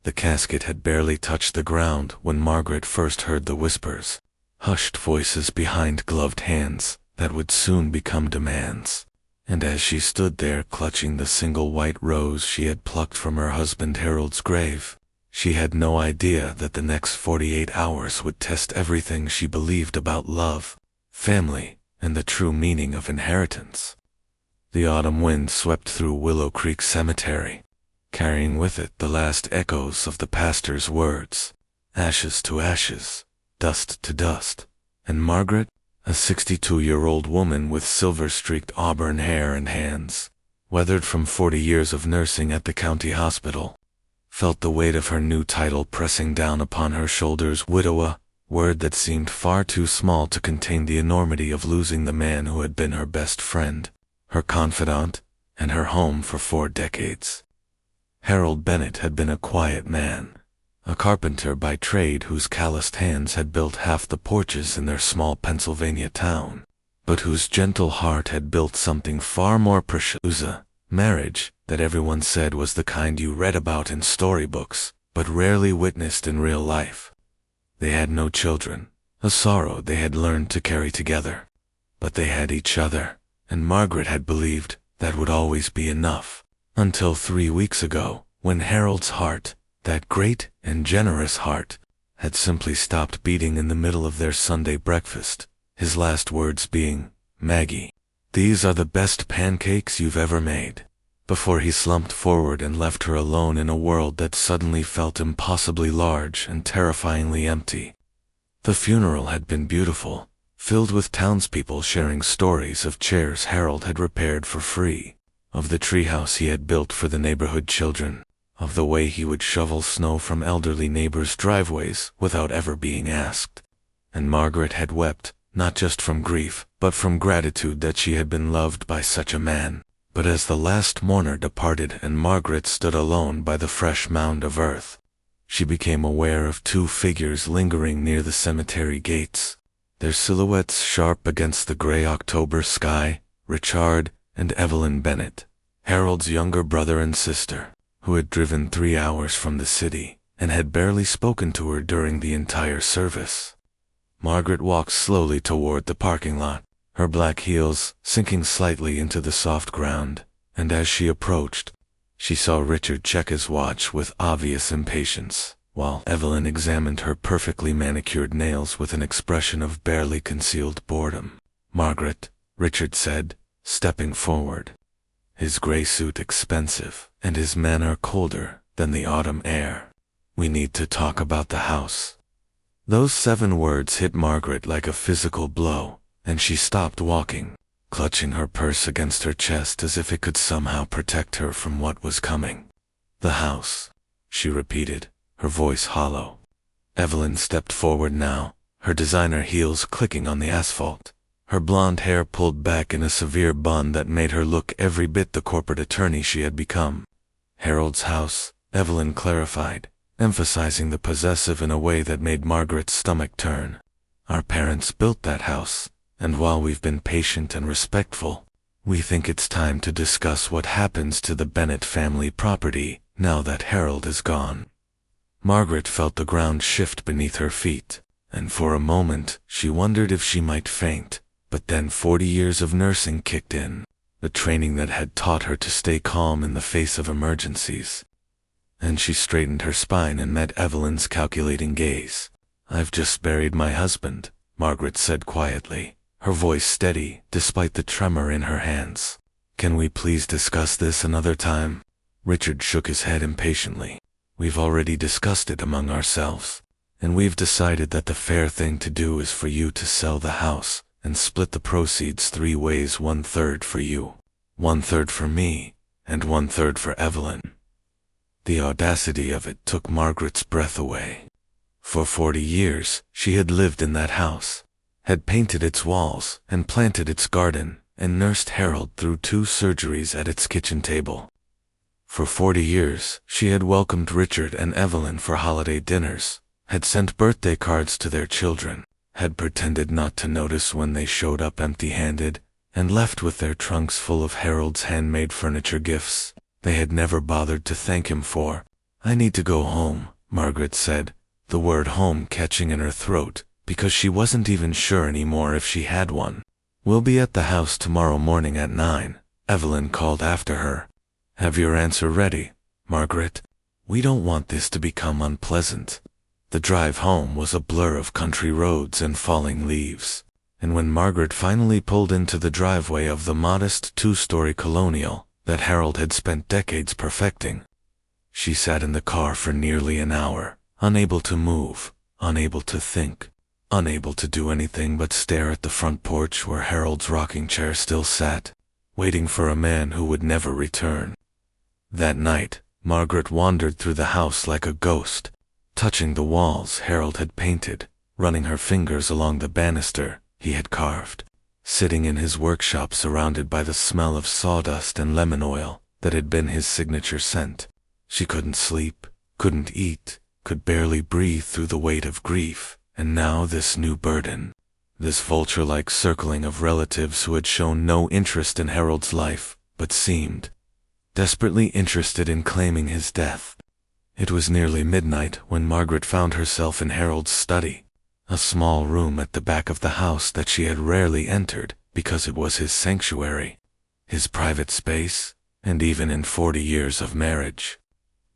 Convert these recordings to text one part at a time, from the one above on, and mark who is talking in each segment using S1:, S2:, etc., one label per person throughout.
S1: The casket had barely touched the ground when Margaret first heard the whispers, hushed voices behind gloved hands that would soon become demands. And as she stood there clutching the single white rose she had plucked from her husband Harold's grave, she had no idea that the next 48 hours would test everything she believed about love, family, and the true meaning of inheritance. The autumn wind swept through Willow Creek Cemetery, carrying with it the last echoes of the pastor's words, ashes to ashes, dust to dust, and Margaret, a 62-year-old woman with silver-streaked auburn hair and hands, weathered from 40 years of nursing at the county hospital, felt the weight of her new title pressing down upon her shoulders. Widow, word that seemed far too small to contain the enormity of losing the man who had been her best friend, her confidant, and her home for 4 decades. Harold Bennett had been a quiet man, a carpenter by trade whose calloused hands had built half the porches in their small Pennsylvania town, but whose gentle heart had built something far more precious, marriage, that everyone said was the kind you read about in storybooks, but rarely witnessed in real life. They had no children, a sorrow they had learned to carry together, but they had each other, and Margaret had believed that would always be enough, until 3 weeks ago, when Harold's heart, that great and generous heart, had simply stopped beating in the middle of their Sunday breakfast, his last words being, "Maggie, these are the best pancakes you've ever made," before he slumped forward and left her alone in a world that suddenly felt impossibly large and terrifyingly empty. The funeral had been beautiful, filled with townspeople sharing stories of chairs Harold had repaired for free, of the treehouse he had built for the neighborhood children, of the way he would shovel snow from elderly neighbors' driveways without ever being asked. And Margaret had wept, not just from grief, but from gratitude that she had been loved by such a man. But as the last mourner departed and Margaret stood alone by the fresh mound of earth, she became aware of 2 figures lingering near the cemetery gates, their silhouettes sharp against the gray October sky, Richard and Evelyn Bennett, Harold's younger brother and sister, who had driven 3 hours from the city and had barely spoken to her during the entire service. Margaret walked slowly toward the parking lot, her black heels sinking slightly into the soft ground, and as she approached, she saw Richard check his watch with obvious impatience, while Evelyn examined her perfectly manicured nails with an expression of barely concealed boredom. "Margaret," Richard said, stepping forward, his gray suit expensive and his manner colder than the autumn air, "we need to talk about the house." Those 7 words hit Margaret like a physical blow, and she stopped walking, clutching her purse against her chest as if it could somehow protect her from what was coming. "The house," she repeated, her voice hollow. Evelyn stepped forward now, her designer heels clicking on the asphalt, her blonde hair pulled back in a severe bun that made her look every bit the corporate attorney she had become. "Harold's house," Evelyn clarified, emphasizing the possessive in a way that made Margaret's stomach turn. "Our parents built that house, and while we've been patient and respectful, we think it's time to discuss what happens to the Bennett family property now that Harold is gone." Margaret felt the ground shift beneath her feet, and for a moment she wondered if she might faint, but then 40 years of nursing kicked in, the training that had taught her to stay calm in the face of emergencies. And she straightened her spine and met Evelyn's calculating gaze. "I've just buried my husband," Margaret said quietly, her voice steady despite the tremor in her hands. "Can we please discuss this another time?" Richard shook his head impatiently. "We've already discussed it among ourselves, and we've decided that the fair thing to do is for you to sell the house and split the proceeds 3 ways, 1/3 for you, 1/3 for me, and 1/3 for Evelyn." The audacity of it took Margaret's breath away. For 40 years, she had lived in that house, had painted its walls and planted its garden and nursed Harold through 2 surgeries at its kitchen table. For 40 years, she had welcomed Richard and Evelyn for holiday dinners, had sent birthday cards to their children, had pretended not to notice when they showed up empty-handed, and left with their trunks full of Harold's handmade furniture gifts they had never bothered to thank him for, I need to go home, Margaret said, the word home catching in her throat, because she wasn't even sure anymore if she had one. We'll be at the house tomorrow morning at 9, Evelyn called after her. Have your answer ready, Margaret. We don't want this to become unpleasant. The drive home was a blur of country roads and falling leaves, and when Margaret finally pulled into the driveway of the modest two-story colonial that Harold had spent decades perfecting, she sat in the car for nearly an hour, unable to move, unable to think, unable to do anything but stare at the front porch where Harold's rocking chair still sat, waiting for a man who would never return. That night, Margaret wandered through the house like a ghost, touching the walls Harold had painted, running her fingers along the banister he had carved, sitting in his workshop surrounded by the smell of sawdust and lemon oil that had been his signature scent. She couldn't sleep, couldn't eat, could barely breathe through the weight of grief, and now this new burden, this vulture-like circling of relatives who had shown no interest in Harold's life, but seemed desperately interested in claiming his death. It was nearly midnight when Margaret found herself in Harold's study, a small room at the back of the house that she had rarely entered because it was his sanctuary, his private space, and even in 40 years of marriage,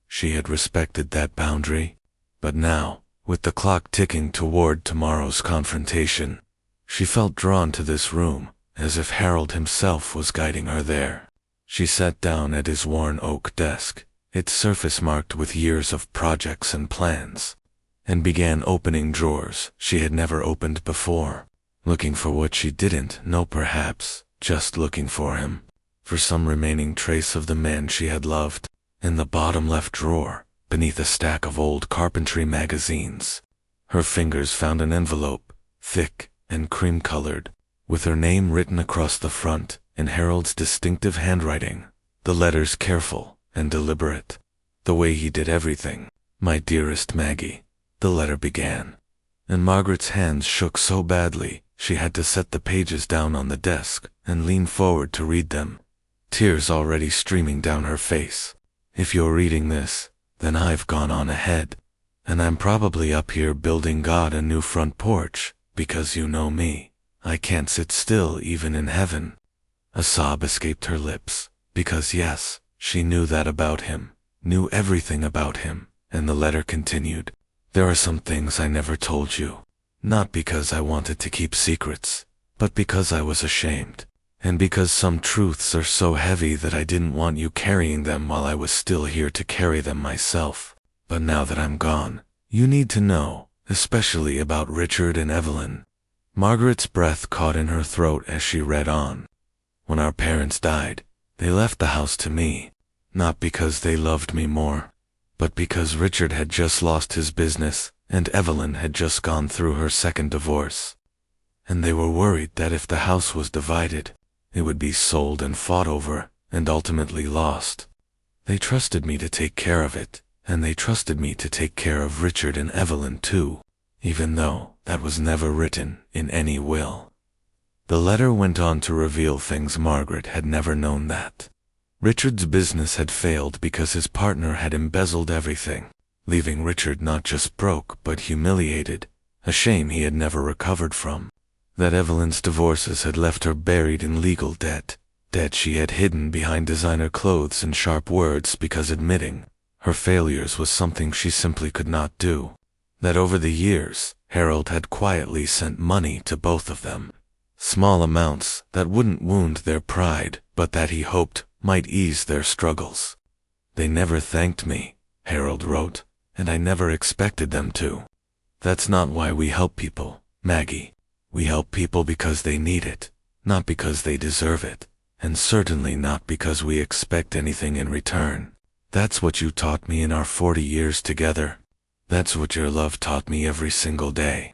S1: she had respected that boundary. But now, with the clock ticking toward tomorrow's confrontation, she felt drawn to this room, as if Harold himself was guiding her there. She sat down at his worn oak desk, its surface marked with years of projects and plans, and began opening drawers she had never opened before, looking for what she didn't know, perhaps just looking for him, for some remaining trace of the man she had loved. In the bottom left drawer, beneath a stack of old carpentry magazines, her fingers found an envelope, thick and cream-colored, with her name written across the front in Harold's distinctive handwriting, the letters careful and deliberate, the way he did everything. "My dearest Maggie," the letter began, and Margaret's hands shook so badly she had to set the pages down on the desk and lean forward to read them, tears already streaming down her face. "If you're reading this, then I've gone on ahead, and I'm probably up here building God a new front porch, because you know me, I can't sit still even in heaven." A sob escaped her lips, because yes, she knew that about him, knew everything about him, and the letter continued. "There are some things I never told you, not because I wanted to keep secrets, but because I was ashamed, and because some truths are so heavy that I didn't want you carrying them while I was still here to carry them myself. But now that I'm gone, you need to know, especially about Richard and Evelyn." Margaret's breath caught in her throat as she read on. "When our parents died, they left the house to me, not because they loved me more, but because Richard had just lost his business and Evelyn had just gone through her second divorce. And they were worried that if the house was divided, it would be sold and fought over and ultimately lost. They trusted me to take care of it, and they trusted me to take care of Richard and Evelyn too, even though that was never written in any will." The letter went on to reveal things Margaret had never known, that Richard's business had failed because his partner had embezzled everything, leaving Richard not just broke but humiliated, a shame he had never recovered from. That Evelyn's divorces had left her buried in legal debt, debt she had hidden behind designer clothes and sharp words because admitting her failures was something she simply could not do. That over the years, Harold had quietly sent money to both of them, small amounts that wouldn't wound their pride, but that he hoped might ease their struggles. "They never thanked me," Harold wrote, "and I never expected them to. That's not why we help people, Maggie. We help people because they need it, not because they deserve it, and certainly not because we expect anything in return. That's what you taught me in our 40 years together. That's what your love taught me every single day."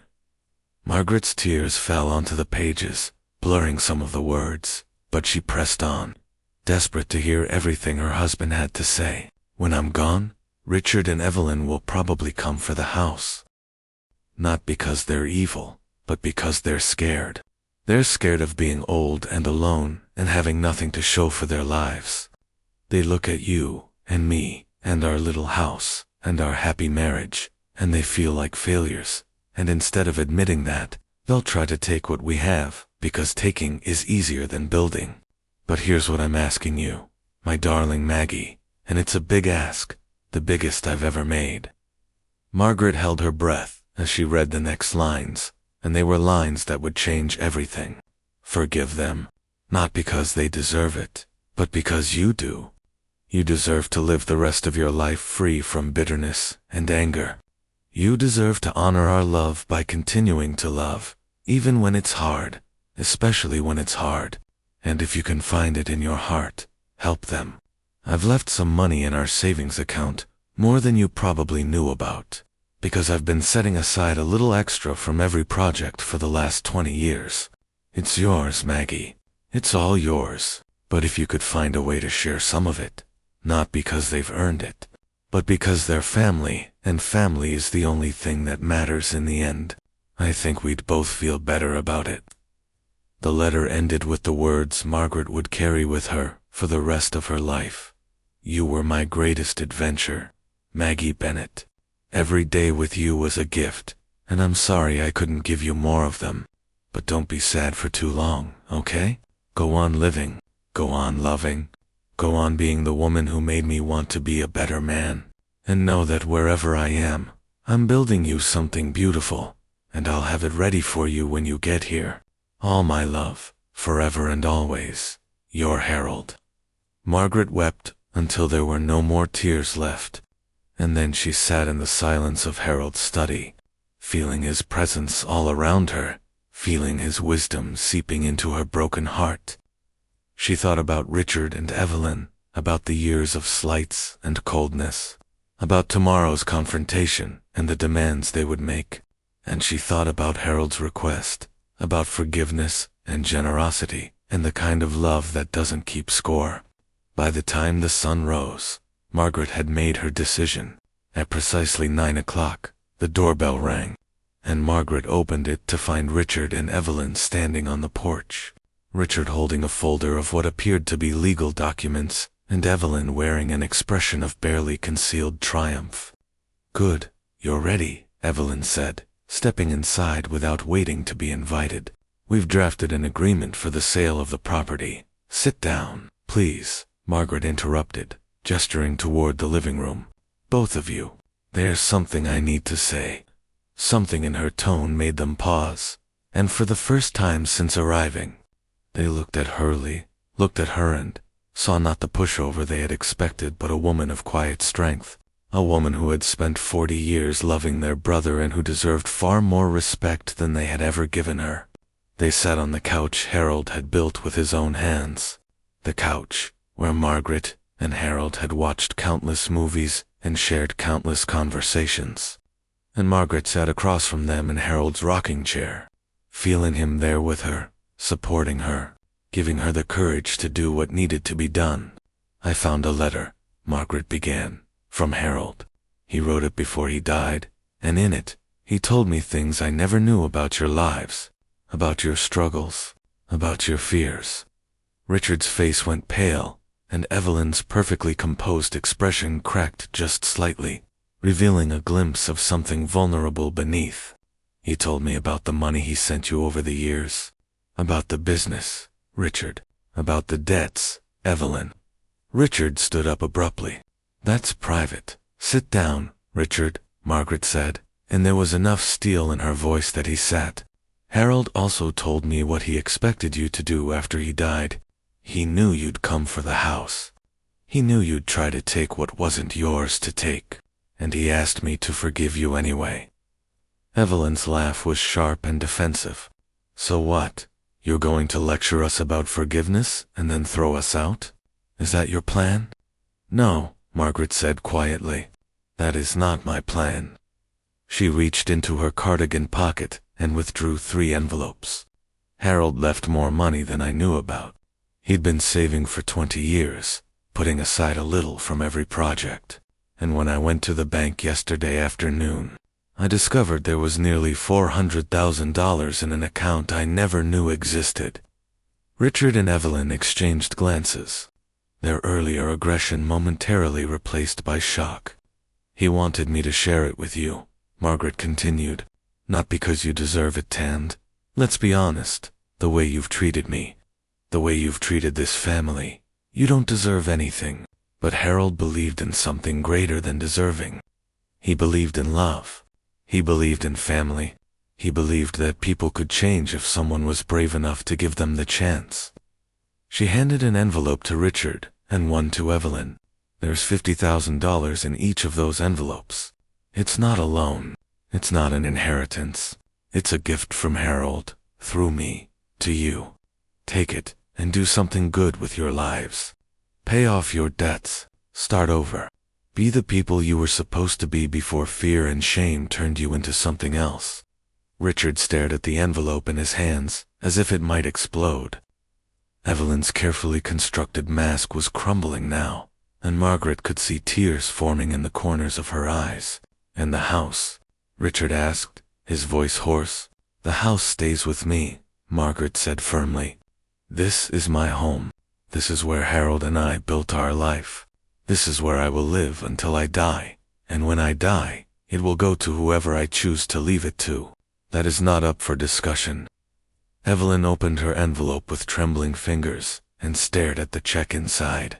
S1: Margaret's tears fell onto the pages, blurring some of the words, but she pressed on, desperate to hear everything her husband had to say. "When I'm gone, Richard and Evelyn will probably come for the house. Not because they're evil, but because they're scared. They're scared of being old and alone and having nothing to show for their lives. They look at you and me and our little house, and our happy marriage, and they feel like failures, and instead of admitting that, they'll try to take what we have, because taking is easier than building. But here's what I'm asking you, my darling Maggie, and it's a big ask, the biggest I've ever made." Margaret held her breath as she read the next lines, and they were lines that would change everything. "Forgive them, not because they deserve it, but because you do. You deserve to live the rest of your life free from bitterness and anger. You deserve to honor our love by continuing to love, even when it's hard, especially when it's hard. And if you can find it in your heart, help them. I've left some money in our savings account, more than you probably knew about, because I've been setting aside a little extra from every project for the last 20 years. It's yours, Maggie. It's all yours. But if you could find a way to share some of it, not because they've earned it, but because they're family, and family is the only thing that matters in the end, I think we'd both feel better about it." The letter ended with the words Margaret would carry with her for the rest of her life. "You were my greatest adventure, Maggie Bennett. Every day with you was a gift, and I'm sorry I couldn't give you more of them. But don't be sad for too long, okay? Go on living, go on loving, go on being the woman who made me want to be a better man. And know that wherever I am, I'm building you something beautiful, and I'll have it ready for you when you get here. All my love, forever and always, your Harold." Margaret wept until there were no more tears left, and then she sat in the silence of Harold's study, feeling his presence all around her, feeling his wisdom seeping into her broken heart. She thought about Richard and Evelyn, about the years of slights and coldness, about tomorrow's confrontation and the demands they would make, and she thought about Harold's request, about forgiveness and generosity and the kind of love that doesn't keep score. By the time the sun rose, Margaret had made her decision. At precisely 9 o'clock, the doorbell rang, and Margaret opened it to find Richard and Evelyn standing on the porch. Richard holding a folder of what appeared to be legal documents, and Evelyn wearing an expression of barely concealed triumph. "Good, you're ready," Evelyn said, stepping inside without waiting to be invited. "We've drafted an agreement for the sale of the property. Sit down, please," Margaret interrupted, gesturing toward the living room. "Both of you. There's something I need to say." Something in her tone made them pause, and for the first time since arriving, they looked at her and saw not the pushover they had expected but a woman of quiet strength, a woman who had spent 40 years loving their brother and who deserved far more respect than they had ever given her. They sat on the couch Harold had built with his own hands, the couch where Margaret and Harold had watched countless movies and shared countless conversations. And Margaret sat across from them in Harold's rocking chair, feeling him there with her, supporting her, giving her the courage to do what needed to be done. "I found a letter," Margaret began, "from Harold. He wrote it before he died, and in it, he told me things I never knew about your lives, about your struggles, about your fears." Richard's face went pale, and Evelyn's perfectly composed expression cracked just slightly, revealing a glimpse of something vulnerable beneath. "He told me about the money he sent you over the years, about the business, Richard, about the debts, Evelyn." Richard stood up abruptly. "That's private. Sit down, Richard," Margaret said, and there was enough steel in her voice that he sat. "Harold also told me what he expected you to do after he died. He knew you'd come for the house. He knew you'd try to take what wasn't yours to take, and he asked me to forgive you anyway." Evelyn's laugh was sharp and defensive. "So what? You're going to lecture us about forgiveness and then throw us out? Is that your plan?" "No," Margaret said quietly. "That is not my plan." She reached into her cardigan pocket and withdrew 3 envelopes. "Harold left more money than I knew about. He'd been saving for 20 years, putting aside a little from every project. And when I went to the bank yesterday afternoon, I discovered there was nearly $400,000 in an account I never knew existed." Richard and Evelyn exchanged glances. their earlier aggression momentarily replaced by shock. "He wanted me to share it with you," Margaret continued. "Not because you deserve it, Tand. Let's be honest, the way you've treated me, the way you've treated this family, you don't deserve anything." But Harold believed in something greater than deserving. He believed in love. He believed in family. He believed that people could change if someone was brave enough to give them the chance. She handed an envelope to Richard and one to Evelyn. "There's $50,000 in each of those envelopes. It's not a loan. It's not an inheritance. It's a gift from Harold, through me, to you. Take it and do something good with your lives. Pay off your debts. Start over. Be the people you were supposed to be before fear and shame turned you into something else." Richard stared at the envelope in his hands, as if it might explode. Evelyn's carefully constructed mask was crumbling now, and Margaret could see tears forming in the corners of her eyes. "And the house?" Richard asked, his voice hoarse. "The house stays with me," Margaret said firmly. "This is my home. This is where Harold and I built our life. This is where I will live until I die, and when I die, it will go to whoever I choose to leave it to. That is not up for discussion." Evelyn opened her envelope with trembling fingers and stared at the check inside.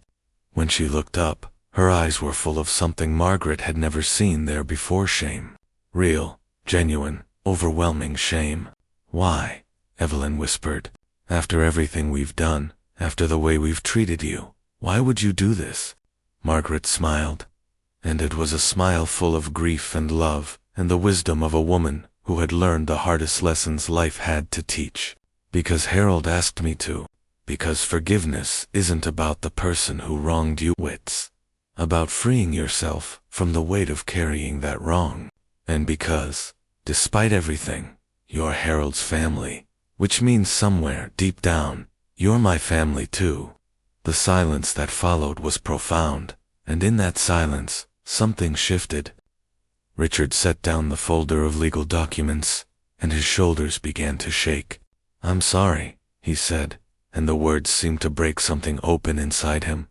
S1: When she looked up, her eyes were full of something Margaret had never seen there before: shame. Real, genuine, overwhelming shame. "Why?" Evelyn whispered. "After everything we've done, after the way we've treated you, why would you do this?" Margaret smiled, and it was a smile full of grief and love and the wisdom of a woman who had learned the hardest lessons life had to teach. "Because Harold asked me to. Because forgiveness isn't about the person who wronged you. It's about freeing yourself from the weight of carrying that wrong. And because, despite everything, you're Harold's family, which means somewhere deep down, you're my family too." The silence that followed was profound, and in that silence, something shifted. Richard set down the folder of legal documents, and his shoulders began to shake. "I'm sorry," he said, and the words seemed to break something open inside him,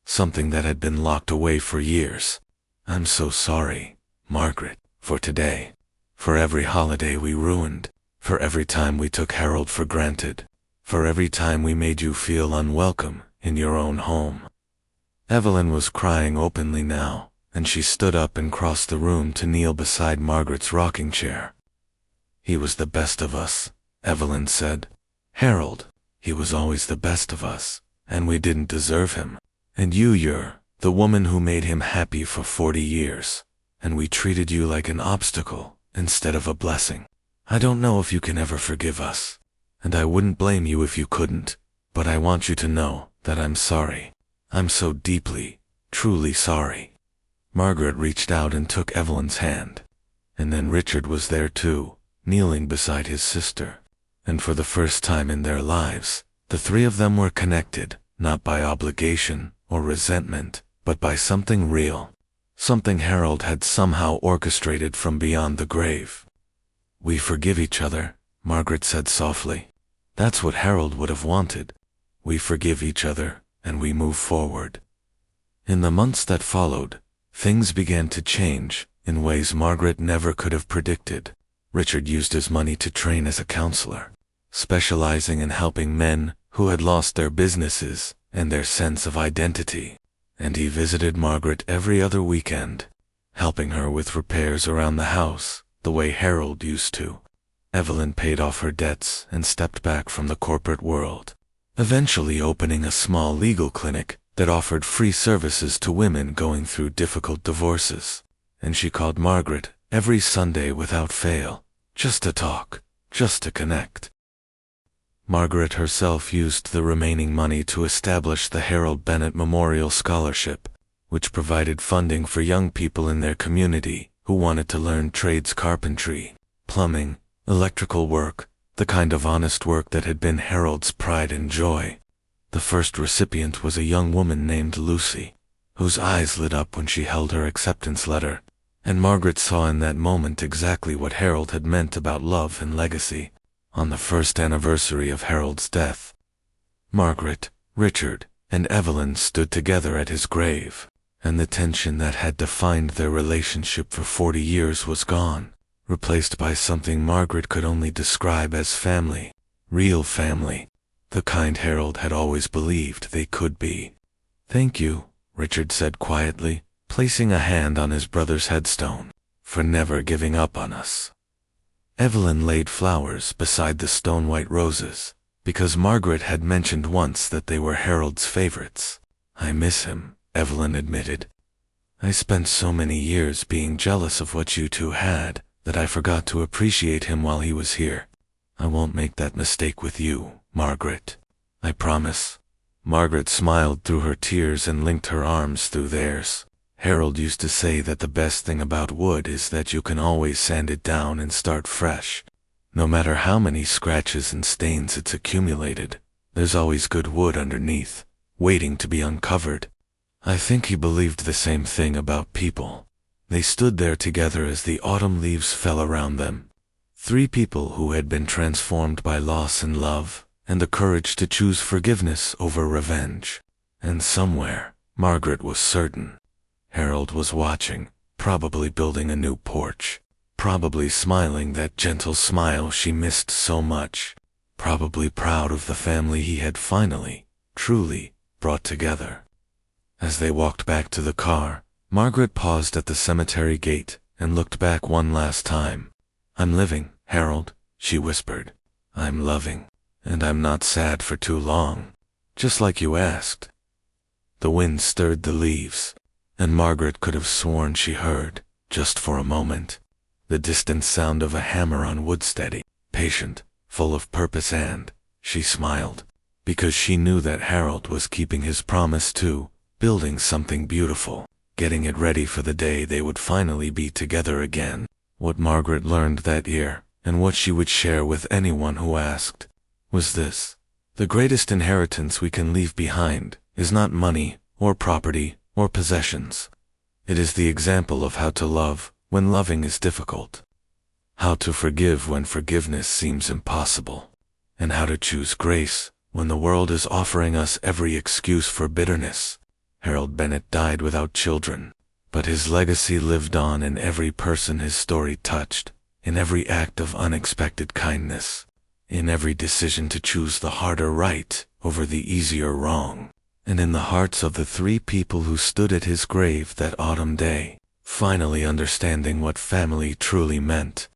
S1: something that had been locked away for years. "I'm so sorry, Margaret, for today, for every holiday we ruined, for every time we took Harold for granted, for every time we made you feel unwelcome in your own home." Evelyn was crying openly now, and she stood up and crossed the room to kneel beside Margaret's rocking chair. "He was the best of us," Evelyn said. "Harold, he was always the best of us, and we didn't deserve him. And you're the woman who made him happy for 40 years, and we treated you like an obstacle instead of a blessing. I don't know if you can ever forgive us, and I wouldn't blame you if you couldn't, but I want you to know that I'm sorry. I'm so deeply, truly sorry." Margaret reached out and took Evelyn's hand. And then Richard was there too, kneeling beside his sister. And for the first time in their lives, the three of them were connected, not by obligation or resentment, but by something real. Something Harold had somehow orchestrated from beyond the grave. "We forgive each other," Margaret said softly. "That's what Harold would have wanted. We forgive each other, and we move forward." In the months that followed, things began to change in ways Margaret never could have predicted. Richard used his money to train as a counselor, specializing in helping men who had lost their businesses and their sense of identity. And he visited Margaret every other weekend, helping her with repairs around the house, the way Harold used to. Evelyn paid off her debts and stepped back from the corporate world, eventually opening a small legal clinic that offered free services to women going through difficult divorces. And she called Margaret every Sunday without fail, just to talk, just to connect. Margaret herself used the remaining money to establish the Harold Bennett Memorial Scholarship, which provided funding for young people in their community who wanted to learn trades: carpentry, plumbing, electrical work, the kind of honest work that had been Harold's pride and joy. The first recipient was a young woman named Lucy, whose eyes lit up when she held her acceptance letter, and Margaret saw in that moment exactly what Harold had meant about love and legacy. On the first anniversary of Harold's death, Margaret, Richard, and Evelyn stood together at his grave, and the tension that had defined their relationship for 40 years was gone, replaced by something Margaret could only describe as family, real family, the kind Harold had always believed they could be. "Thank you," Richard said quietly, placing a hand on his brother's headstone, "for never giving up on us." Evelyn laid flowers beside the stone-white roses, because Margaret had mentioned once that they were Harold's favorites. "I miss him," Evelyn admitted. "I spent so many years being jealous of what you two had, that I forgot to appreciate him while he was here. I won't make that mistake with you, Margaret. I promise." Margaret smiled through her tears and linked her arms through theirs. "Harold used to say that the best thing about wood is that you can always sand it down and start fresh. No matter how many scratches and stains it's accumulated, there's always good wood underneath, waiting to be uncovered." I think he believed the same thing about people. They stood there together as the autumn leaves fell around them. 3 people who had been transformed by loss and love, and the courage to choose forgiveness over revenge. And somewhere, Margaret was certain, Harold was watching, probably building a new porch, probably smiling that gentle smile she missed so much, probably proud of the family he had finally, truly, brought together. As they walked back to the car, Margaret paused at the cemetery gate and looked back one last time. "I'm living, Harold," she whispered. "I'm loving, and I'm not sad for too long, just like you asked." The wind stirred the leaves, and Margaret could have sworn she heard, just for a moment, the distant sound of a hammer on wood, steady, patient, full of purpose, and she smiled, because she knew that Harold was keeping his promise too, building something beautiful, getting it ready for the day they would finally be together again. What Margaret learned that year, and what she would share with anyone who asked, was this: the greatest inheritance we can leave behind is not money, or property, or possessions. It is the example of how to love when loving is difficult, how to forgive when forgiveness seems impossible, and how to choose grace when the world is offering us every excuse for bitterness. Harold Bennett died without children, but his legacy lived on in every person his story touched, in every act of unexpected kindness, in every decision to choose the harder right over the easier wrong, and in the hearts of the 3 people who stood at his grave that autumn day, finally understanding what family truly meant.